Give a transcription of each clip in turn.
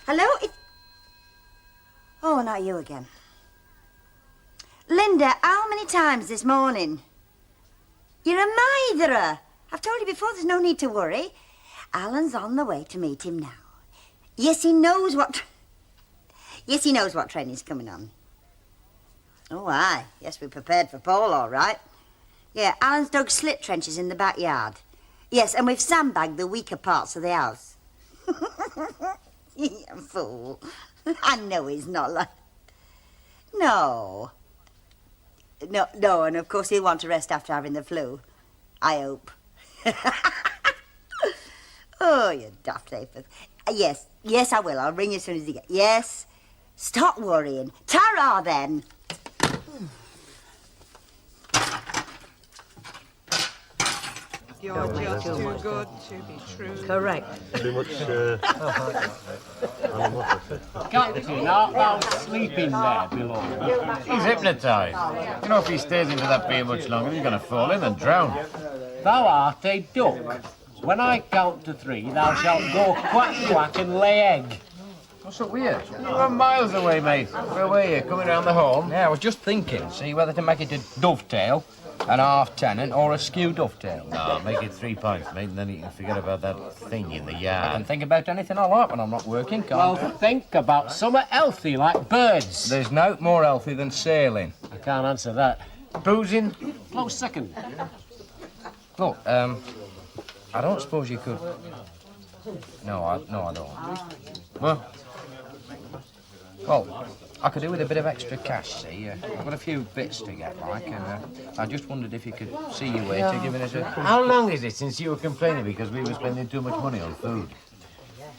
Hello? Oh, not you again. Linda, how many times this morning? You're a mitherer. I've told you before, there's no need to worry. Alan's on the way to meet him now. Yes, he knows what train he's coming on. Oh, aye. Yes, we're prepared for Paul, all right. Yeah, Alan's dug slit trenches in the backyard. Yes, and we've sandbagged the weaker parts of the house. You fool. I know he's not like... No, and of course he'll want to rest after having the flu. I hope. Oh, you daft apeth. Yes, I will. I'll ring you as soon as you get... Yes. Stop worrying. Ta-ra, then. You're just too good to be true. Correct. Too much, Captain, art thou sleeping there below? He's hypnotised. You know, if he stays into that beer much longer, he's going to fall in and drown. Thou art a duck. When I count to 3, thou shalt go quack, quack, and lay egg. What's so weird? You're miles away, mate. Where were you? Coming round the home? Yeah, I was just thinking, see whether to make it a dovetail, an half-tenant, or a skew dovetail. No, make it 3 pints, mate, and then you can forget about that thing in the yard. I can think about anything I like when I'm not working, can't Well, think about something healthy like birds. There's no more healthy than sailing. I can't answer that. Boozing? Close second. Look, I don't suppose you could... No, I don't. What? Well, I could do with a bit of extra cash, see? I've got a few bits to get, like, and I just wondered if you could see your way to giving us a... How long is it since you were complaining because we were spending too much money on food?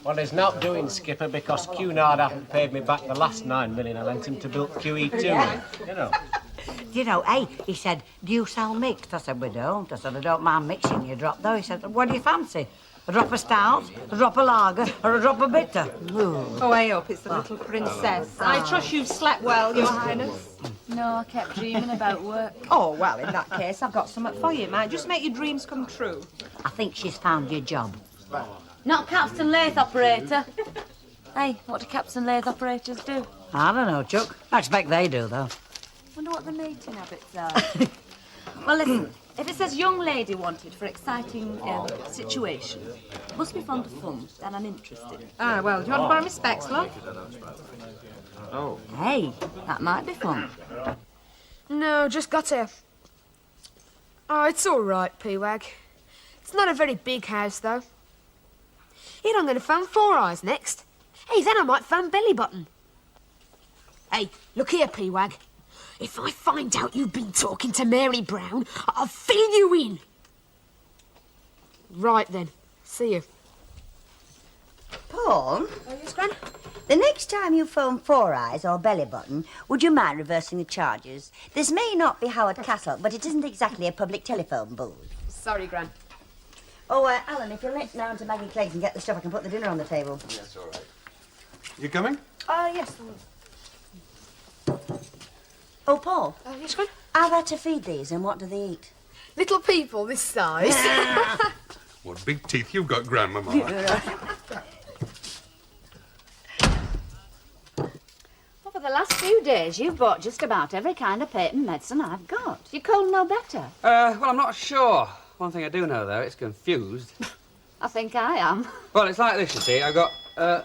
Well, he's not doing, Skipper, because Cunard hasn't paid me back the last 9 million I lent him to build QE2. You know. You know, he said, do you sell mixed? I said, we don't. I said, I don't mind mixing your drop, though. He said, what do you fancy? A drop of stout, a drop of lager, or a drop of bitter? Ooh. Oh, I hope it's the little princess. I trust you've slept well, Your Highness. No, I kept dreaming about work. Oh, well, in that case, I've got something for you, mate. Just make your dreams come true. I think she's found your job. Not capstan lathe operator. Hey, what do capstan lathe operators do? I don't know, Chuck. I expect they do, though. Wonder what the mating habits are. Well, listen, if it says young lady wanted for exciting situation, must be fond of fun, then I'm interested. Ah, well, do you want to borrow my specs, love? Oh. Hey, that might be fun. No, just got here. Oh, it's all right, P-Wag. It's not a very big house, though. Here, I'm going to phone Four Eyes next. Hey, then I might phone Belly Button. Hey, look here, P-Wag. If I find out you've been talking to Mary Brown, I'll fill you in. Right, then. See you. Paul, Oh, yes, Gran? the next time you phone Four Eyes or Belly Button, would you mind reversing the charges? This may not be Howard Castle, but it isn't exactly a public telephone booth. Sorry, Gran. Oh, Alan, if you'll let round to Maggie Clegg's and get the stuff, I can put the dinner on the table. Yes, all right. You coming? Yes. Oh, Paul, Yes, Gran? how are to feed these and what do they eat? Little people this size. What big teeth you've got, Grandmama. Well, for the last few days, you've bought just about every kind of patent medicine I've got. You cold know better. Well, I'm not sure. One thing I do know, though, it's confused. I think I am. Well, it's like this, you see. I've got, hello.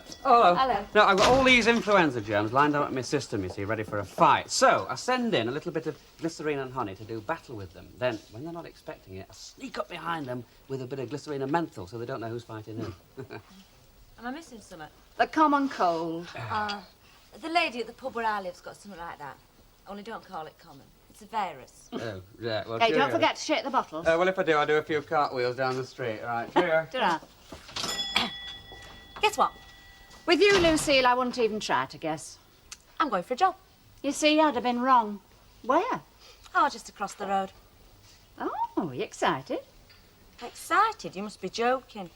Hello. No, I've got all these influenza germs lined up in my system, you see, ready for a fight. So, I send in a little bit of glycerine and honey to do battle with them. Then, when they're not expecting it, I sneak up behind them with a bit of glycerine and menthol so they don't know who's fighting who. Am I missing something? The common cold. The lady at the pub where I live's got something like that. Only don't call it common. It's a virus. Oh, yeah, well, Hey, cheerio. don't forget to shake the bottles. Well, if I do, I'll do a few cartwheels down the street. All right, cheerio. Ta-ra. Guess what? With you, Lucille, I wouldn't even try to guess. I'm going for a job. You see, I'd have been wrong. Where? Oh, just across the road. Oh, you excited? Excited? You must be joking.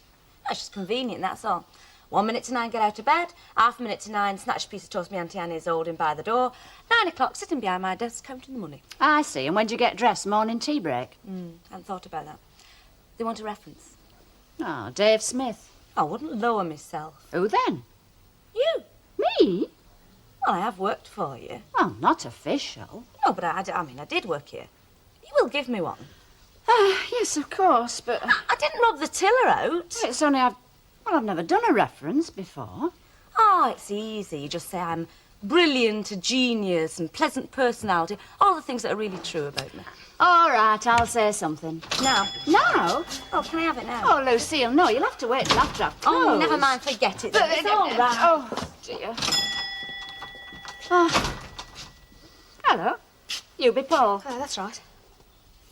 That's just convenient, that's all. 1 minute to 9, get out of bed. Half a minute to 9, snatch a piece of toast my Auntie Annie's holding by the door. 9 o'clock, sitting behind my desk, counting the money. I see. And when do you get dressed? Morning tea break? Hadn't thought about that. They want a reference. Oh, Dave Smith. I wouldn't lower myself. Who then? You? Me? Well, I have worked for you. Well, not official. No, but I did work here. You will give me one. Yes, of course, but... I didn't rub the tiller out. It's only I've never done a reference before. Oh, it's easy. You just say I'm brilliant, a genius, and pleasant personality. All the things that are really true about me. All right, I'll say something. Now? Now? Oh, can I have it now? Oh, Lucille, no, you'll have to wait till after I've closed. Oh, never mind, forget it. It's all right. Oh, dear. Oh. Hello. You be Paul. Oh, that's right.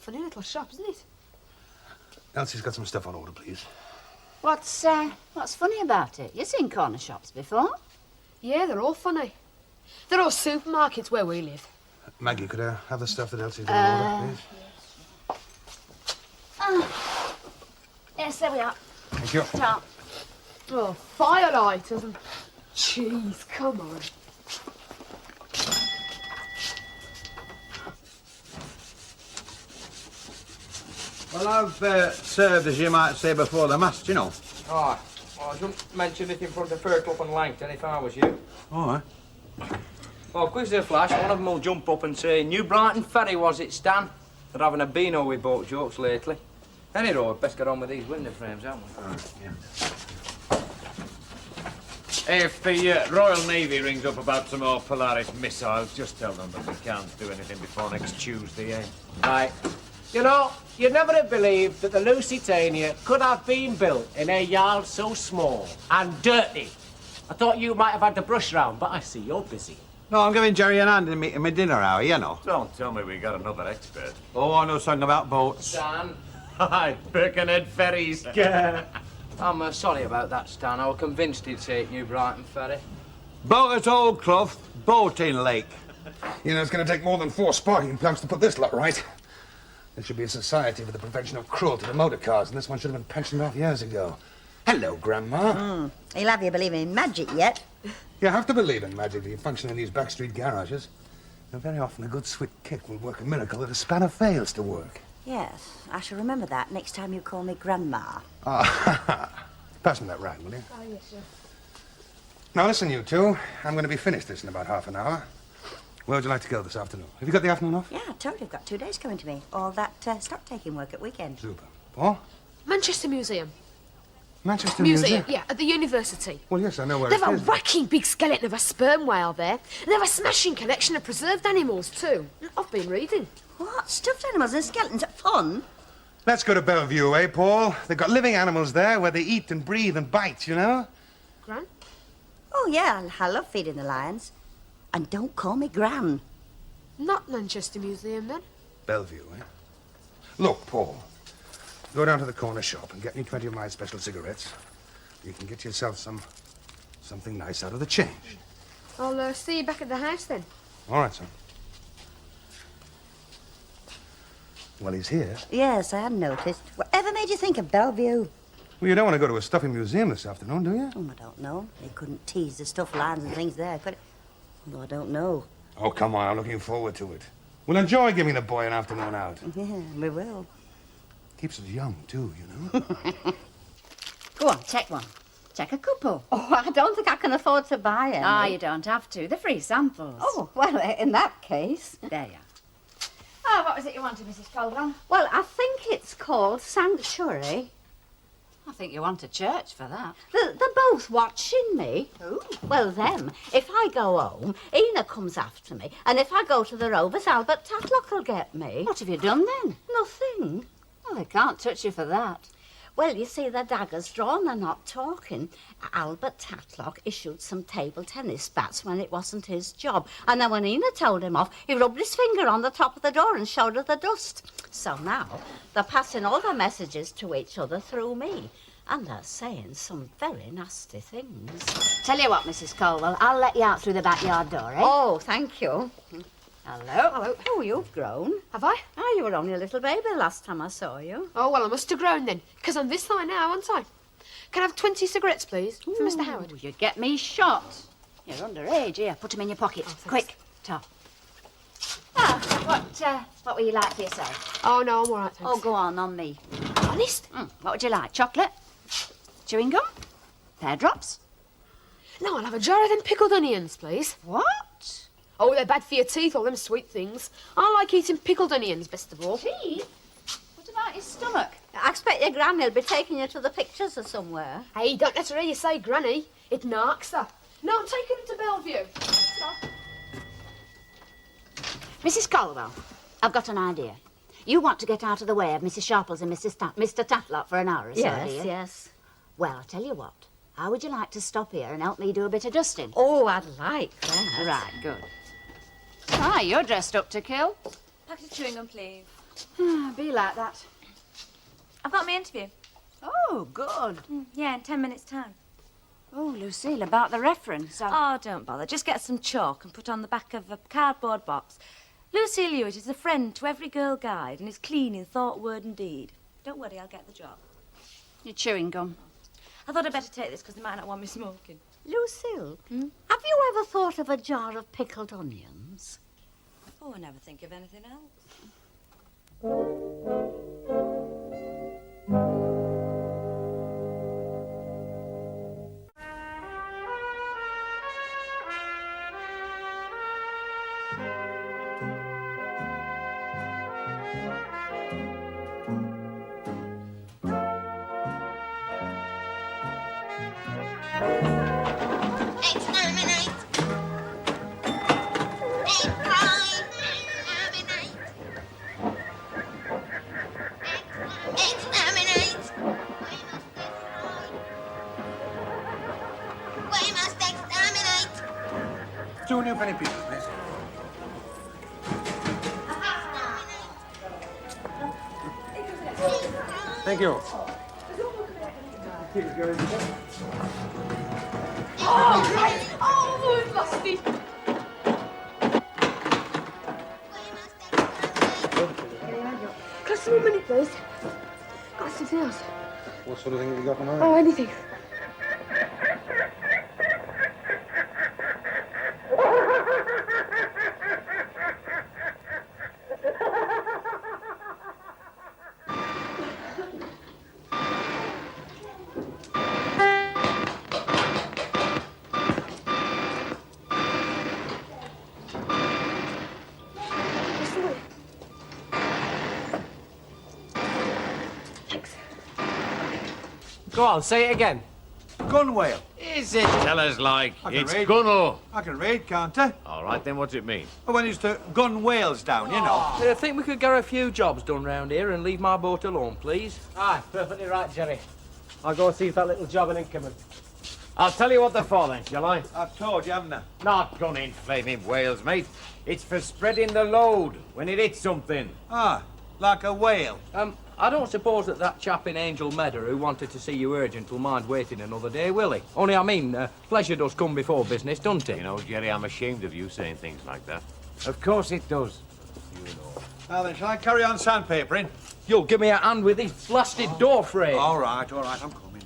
Funny little shop, isn't it? Elsie's got some stuff on order, please. What's funny about it? You've seen corner shops before. Yeah, they're all funny. They're all supermarkets where we live. Maggie, could I have the stuff that Elsie's got on order, please? Yes, there we are. Thank you. Start. Oh, firelighters and cheese, come on. Well, I've served, as you might say, before the mast, you know. Oh, well, I don't mention it in front of Fair Club and Langton if I was you. All right. Well, quick as a flash, one of them will jump up and say, New Brighton Ferry, was it, Stan? They're having a beano with boat jokes lately. Anyhow, we'd best get on with these window frames, haven't we? If the Royal Navy rings up about some more Polaris missiles, just tell them that we can't do anything before next Tuesday, eh? Right. You know, you'd never have believed that the Lusitania could have been built in a yard so small and dirty. I thought you might have had the brush round, but I see you're busy. No, I'm giving Jerry an hand in my dinner hour, you know. Don't tell me we got another expert. Oh, I know something about boats. Stan? Hi, Birkenhead ferries. I'm sorry about that, Stan. I was convinced he'd say it, New Brighton Ferry. Boat at Old Clough, boat in Lake. You know, it's going to take more than 4 sparking plugs to put this lot right. There should be a society for the prevention of cruelty to motor cars, and this one should have been pensioned off years ago. Hello, Grandma. He'll have you believing in magic yet. You have to believe in magic to function in these backstreet garages. And very often a good swift kick will work a miracle that a spanner fails to work. Yes, I shall remember that next time you call me Grandma. Pass me that rag, will you? Oh, yes, sir. Now, listen, you two. I'm going to be finished this in about half an hour. Where would you like to go this afternoon? Have you got the afternoon off? Yeah, I told you I've got 2 days coming to me. All that stock-taking work at weekend. Super. Paul? Manchester Museum. Manchester Museum? Yeah, at the university. Well, yes, I know where They've it a is. whacking big skeleton of a sperm whale there. And they've a smashing collection of preserved animals, too. I've been reading. What? Stuffed animals and skeletons? Fun? Let's go to Belle Vue, eh, Paul? They've got living animals there where they eat and breathe and bite, you know? Gran? Oh, yeah, I love feeding the lions. And don't call me Gran. Not Manchester Museum, then. Belle Vue, eh? Look, Paul, go down to the corner shop and get me 20 of my special cigarettes. You can get yourself something nice out of the change. I'll see you back at the house, then. All right, son. Well, he's here. Yes, I had noticed. Whatever made you think of Belle Vue? Well, you don't want to go to a stuffy museum this afternoon, do you? Oh, I don't know. They couldn't tease the stuffed lions and things there, could it? Although I don't know. Oh, come on, I'm looking forward to it. We'll enjoy giving the boy an afternoon out. Yeah, we will. Keeps us young, too, you know? Go on, check one. Check a couple. Oh, I don't think I can afford to buy any. Ah, you don't have to. They're free samples. Oh, well, in that case. There you are. Oh, what was it you wanted, Mrs. Colville? Well, I think it's called Sanctuary. I think you want a church for that. They're both watching me. Ooh. Well, them. If I go home, Ina comes after me. And if I go to the Rovers, Albert Tatlock will get me. What have you done then? Nothing. Well, they can't touch you for that. Well, you see, the dagger's drawn, they're not talking. Albert Tatlock issued some table tennis bats when it wasn't his job. And then when Ina told him off, he rubbed his finger on the top of the door and showed her the dust. So now, they're passing all their messages to each other through me. And they're saying some very nasty things. Tell you what, Mrs. Colwell, I'll let you out through the backyard door, eh? Oh, thank you. Hello. Hello. Oh, you've grown. Have I? Oh, you were only a little baby last time I saw you. Oh, well, I must have grown then, because I'm this high now, aren't I? Can I have 20 cigarettes, please, for Mr. Howard? You get me shot. You're underage. Here, put them in your pocket. Quick, top. What will you like for yourself? Oh, no, I'm all right, thanks. Oh, go on me. Honest? What would you like? Chocolate? Chewing gum? Pear drops? No, I'll have a jar of them pickled onions, please. What? Oh, they're bad for your teeth, all them sweet things. I like eating pickled onions, best of all. Teeth? What about your stomach? I expect your granny'll be taking you to the pictures or somewhere. Hey, you don't have to really say granny. It narks her. No, I'm taking him to Belle Vue. Mrs. Colwell, I've got an idea. You want to get out of the way of Mrs. Sharples and Mr. Tatlock for an hour or so, do you? Yes. Well, I'll tell you what. How would you like to stop here and help me do a bit of dusting? Oh, I'd like that. Right, good. Ah, you're dressed up to kill. Packet of chewing gum, please. Be like that. I've got my interview. Oh, good. Yeah, in 10 minutes' time. Oh, Lucille, about the reference. Oh, don't bother. Just get some chalk and put on the back of a cardboard box. Lucille Hewitt is a friend to every girl guide and is clean in thought, word and deed. Don't worry, I'll get the job. Your chewing gum. I thought I'd better take this because they might not want me smoking. Lucille, have you ever thought of a jar of pickled onions? Oh, I never think of anything else. Two new penny pieces, please. Thank you. Oh, right. Oh, it must be. Just 1 minute, please. Got something else. What sort of thing have you got in mind? Oh, anything. Go on, say it again. Gun whale. Is it? Tell us like. I can It's read. gunno. I can read, can't I? All right, then what's it mean? When he's to gun whales down, you know. I think we could get a few jobs done round here and leave my boat alone, please. Aye, perfectly right, Jerry. I'll go and see if that little job in incoming. I'll tell you what they're for then, shall I? I've told you, haven't I? Not gunning flaming whales, mate. It's for spreading the load when it hits something. Ah, like a whale. I don't suppose that chap in Angel Meadow who wanted to see you urgent will mind waiting another day, will he? Only, I mean, pleasure does come before business, doesn't it? You know, Jerry, I'm ashamed of you saying things like that. Of course it does. You know. Now then, shall I carry on sandpapering? You'll give me a hand with this blasted door frame. All right, I'm coming.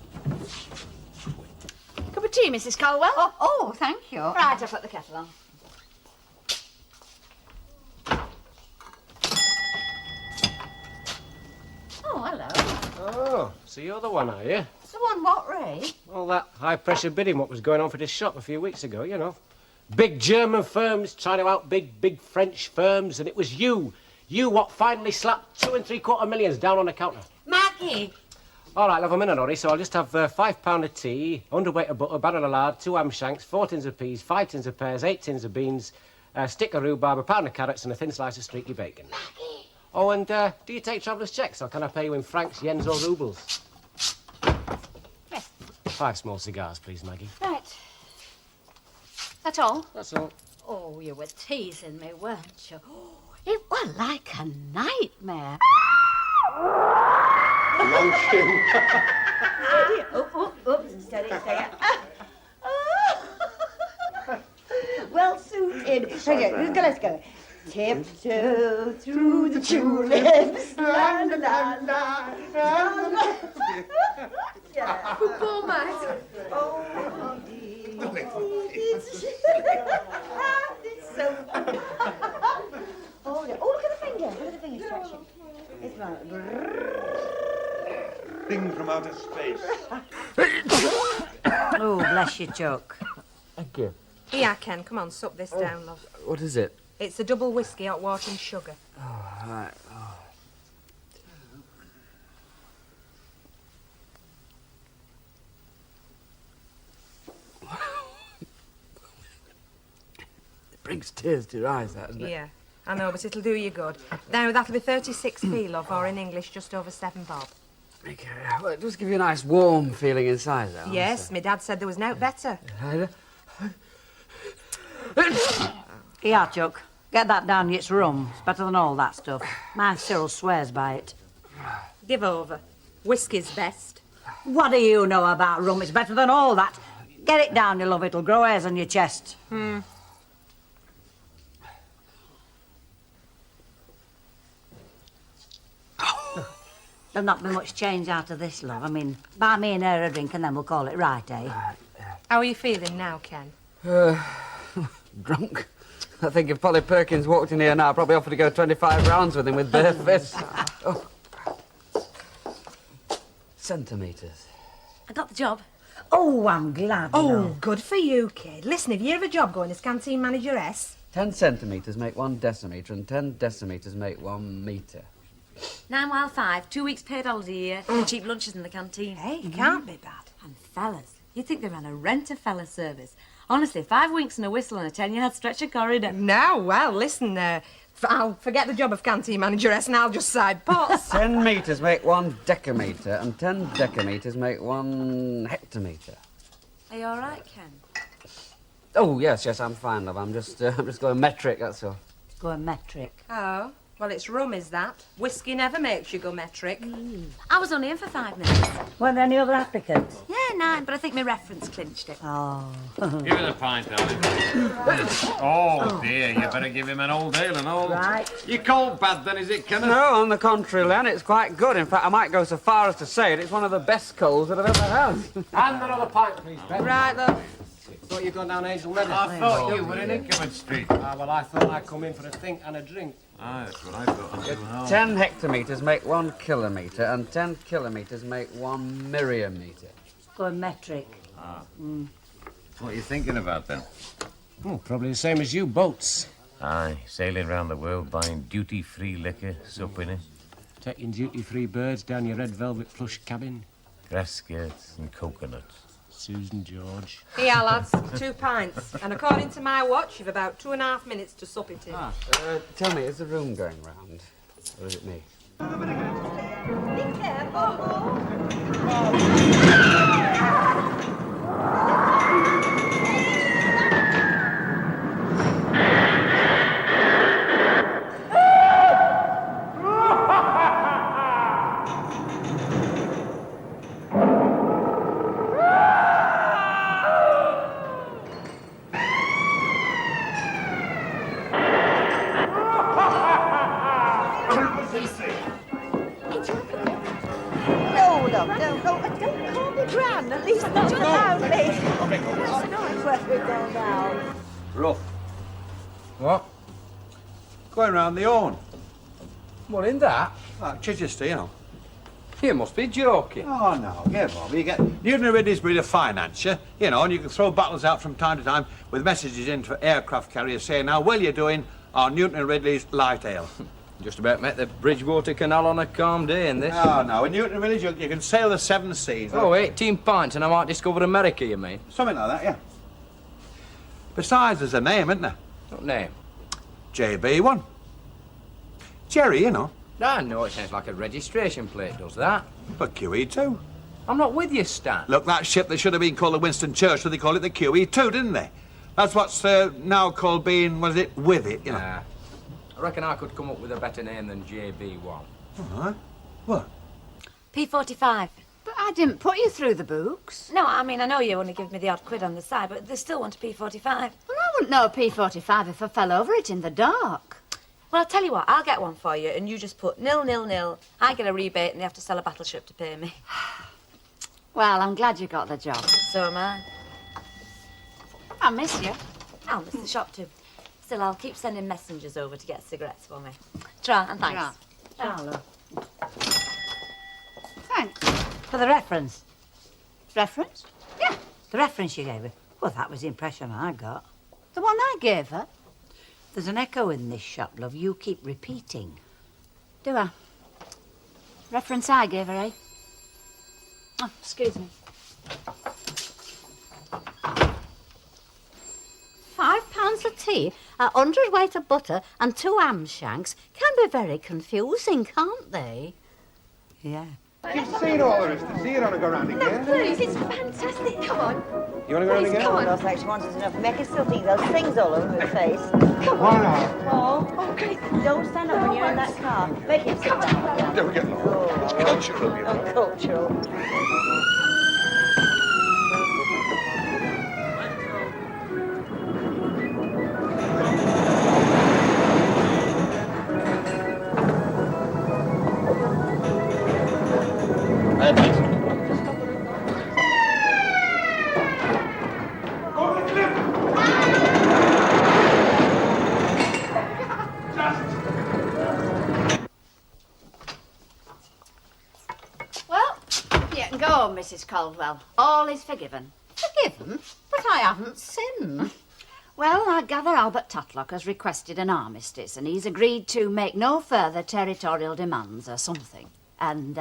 Cup of tea, Mrs. Colwell? Oh, thank you. Right, I'll put the kettle on. Oh, hello. Oh, so you're the one, are you? So on what, Ray? All that high-pressure bidding what was going on for this shop a few weeks ago, you know. Big German firms trying to outbid big French firms, and it was you what finally slapped 2 3/4 millions down on the counter. Maggie! All right, love, I'm in a hurry, so I'll just have £5 of tea, 100 of butter, banana lard, 2 ham shanks, 4 tins of peas, 5 tins of pears, 8 tins of beans, a stick of rhubarb, a pound of carrots, and a thin slice of streaky bacon. Maggie! Oh, and do you take traveller's checks, or can I pay you in francs, yens, or rubles? Yes. 5 small cigars, please, Maggie. Right. That's all? That's all. Oh, you were teasing me, weren't you? Oh, it was like a nightmare. Long shoe. Steady. Well suited. Okay, let's go. Tiptoe through the tulips. La la la la. La, la. Yeah. Poor mate. Oh, dear. It's so fun. Oh, look at the finger. Look at the finger stretching. It's right. Thing from outer space. Oh, bless you, Chuck. Thank you. Here, Ken, come on, sup this down, love. What is it? It's a double whiskey, hot water and sugar. Oh, right. Oh. It brings tears to your eyes, that, doesn't it? Yeah, I know, but it'll do you good. Now, that'll be 36p, love, or in English, just over 7 bob. Okay. Well, it does give you a nice warm feeling inside, though. Yes, my dad said there was no better. Here, Chuck. Get that down, it's rum. It's better than all that stuff. My Cyril swears by it. Give over. Whiskey's best. What do you know about rum? It's better than all that. Get it down, you love. It'll grow hairs on your chest. Hmm. There'll not be much change out of this, love. I mean, buy me and her a drink and then we'll call it right, eh? How are you feeling now, Ken? Drunk. I think if Polly Perkins walked in here now, I'd probably offer to go 25 rounds with him with bare fists. Oh. Centimetres. I got the job. Oh, I'm glad. Oh, good for you, kid. Listen, if you have a job going as canteen manageress... 10 centimetres make 1 decimetre, and 10 decimetres make 1 metre. 9 while 5, 2 weeks paid holiday a year, and cheap lunches in the canteen. Hey, it can't be bad. And fellas, you'd think they ran a rent-a-fella service. Honestly, 5 winks and a whistle on a 10-yard stretch of corridor. Now, well, listen, I'll forget the job of canteen manageress and I'll just side pots. 10 metres make 1 decametre, and 10 decametres make 1 hectometre. Are you all right, Ken? Oh, yes, I'm fine, love. I'm just going metric, that's all. Going metric. Oh, well, it's rum, is that? Whiskey never makes you go metric. I was only in for 5 minutes. Weren't there any other applicants? Yeah, 9, but I think my reference clinched it. Oh. Give it a pint, darling. Oh, dear, you better give him an old ale and all. Right. You cold bad, then, is it, Kenneth? No, on the contrary, Len, it's quite good. In fact, I might go so far as to say it's one of the best colds that I've ever had. And another pint, please, Ben. Right, love. Thought you'd gone down Hazel Meadows. I thought you were in Inkerman Street. Well, I thought I'd come in for a think and a drink. Ah, that's what I thought. 10 hectometres make 1 kilometre, and 10 kilometres make 1 myriametre. Going metric. What are you thinking about, then? Oh, probably the same as you, boats. Aye, sailing round the world, buying duty-free liquor, supping it. Taking duty-free birds down your red velvet plush cabin. Grass skirts and coconuts. Susan George. Here, lads, 2 pints. And according to my watch, you've about 2.5 minutes to sup it in. Tell me, is the room going round? Or is it me? Be careful. No, don't call me Gran. At least not loudly. That's not where we go now. Rough. What? Going round the horn. What, in that? Like Chichester, you know. You must be joking. Oh, no, get on. You get Newton and Ridley's breed of financier, you know, and you can throw battles out from time to time with messages in for aircraft carriers saying how well you're doing on Newton and Ridley's light ale. Just about met the Bridgewater Canal on a calm day in this. Oh, no, in Newton and Ridley's you can sail the 7 seas. Oh, 18 pints and I might discover America, you mean? Something like that, yeah. Besides, there's a name, isn't there? What name? JB1. Jerry, you know. I know, it sounds like a registration plate, does that? But QE2. I'm not with you, Stan. Look, that ship that should have been called the Winston Churchill, they call it the QE2, didn't they? That's what's now called being, what is it, with it, you know. Nah. I reckon I could come up with a better name than JB1. All right. What? P45. But I didn't put you through the books. No, I mean, I know you only give me the odd quid on the side, but they still want a P45. Well, I wouldn't know a P45 if I fell over it in the dark. Well, I'll tell you what, I'll get one for you, and you just put 000. I get a rebate, and they have to sell a battleship to pay me. Well, I'm glad you got the job. So am I. I miss you. I'll miss the shop too. Still, I'll keep sending messengers over to get cigarettes for me. Try, and thanks. Charlotte. Thanks. For the reference. Reference? The reference you gave her. Well, that was the impression I got. The one I gave her? There's an echo in this shop, love. You keep repeating. Do I? Reference I gave her, eh? Oh, excuse me. £5 of tea, 100 weight of butter and 2 ham shanks can be very confusing, can't they? Yeah. You've seen all there is to see. You don't want to go round again. No, please, it's fantastic. Come on. You want to go round again? Come on. Those extra ones is enough. Make her still think those things all over her face. Come Why on. not? Paul. Oh, great. Don't stand up when you're in that car. Make him sit down. Don't get along. It's cultural, you know. Oh, cultural. Well, you can go, Mrs. Caldwell. All is forgiven. Forgiven? But I haven't sinned. Well, I gather Albert Tatlock has requested an armistice, and he's agreed to make no further territorial demands or something. And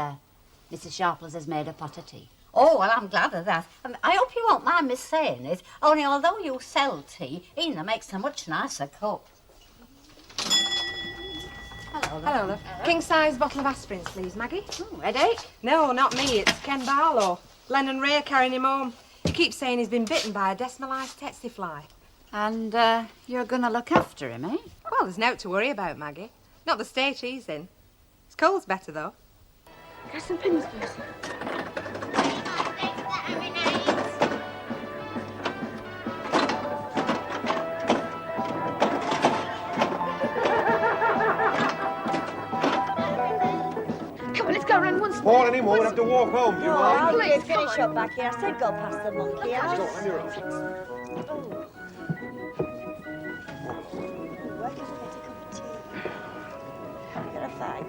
Mrs. Sharpless has made a pot of tea. Oh, well, I'm glad of that. I hope you won't mind me saying it, only although you sell tea, Ina makes a much nicer cup. Hello, Hello, love. King-size bottle of aspirins, please, Maggie. Oh, headache? No, not me. It's Ken Barlow. Lennon Ray carrying him home. He keeps saying he's been bitten by a decimalised tsetse fly. And you're going to look after him, eh? Well, there's no to worry about, Maggie. Not the state he's in. His cold's better, though. Got some pennies, please. Come on, let's go round once more. Paul, any more, we'll have to walk home. Do you No, mind? I'll please finish up back here. I said go past the monkey house. Go on your own. Where can I get a cup of tea? Get a fag.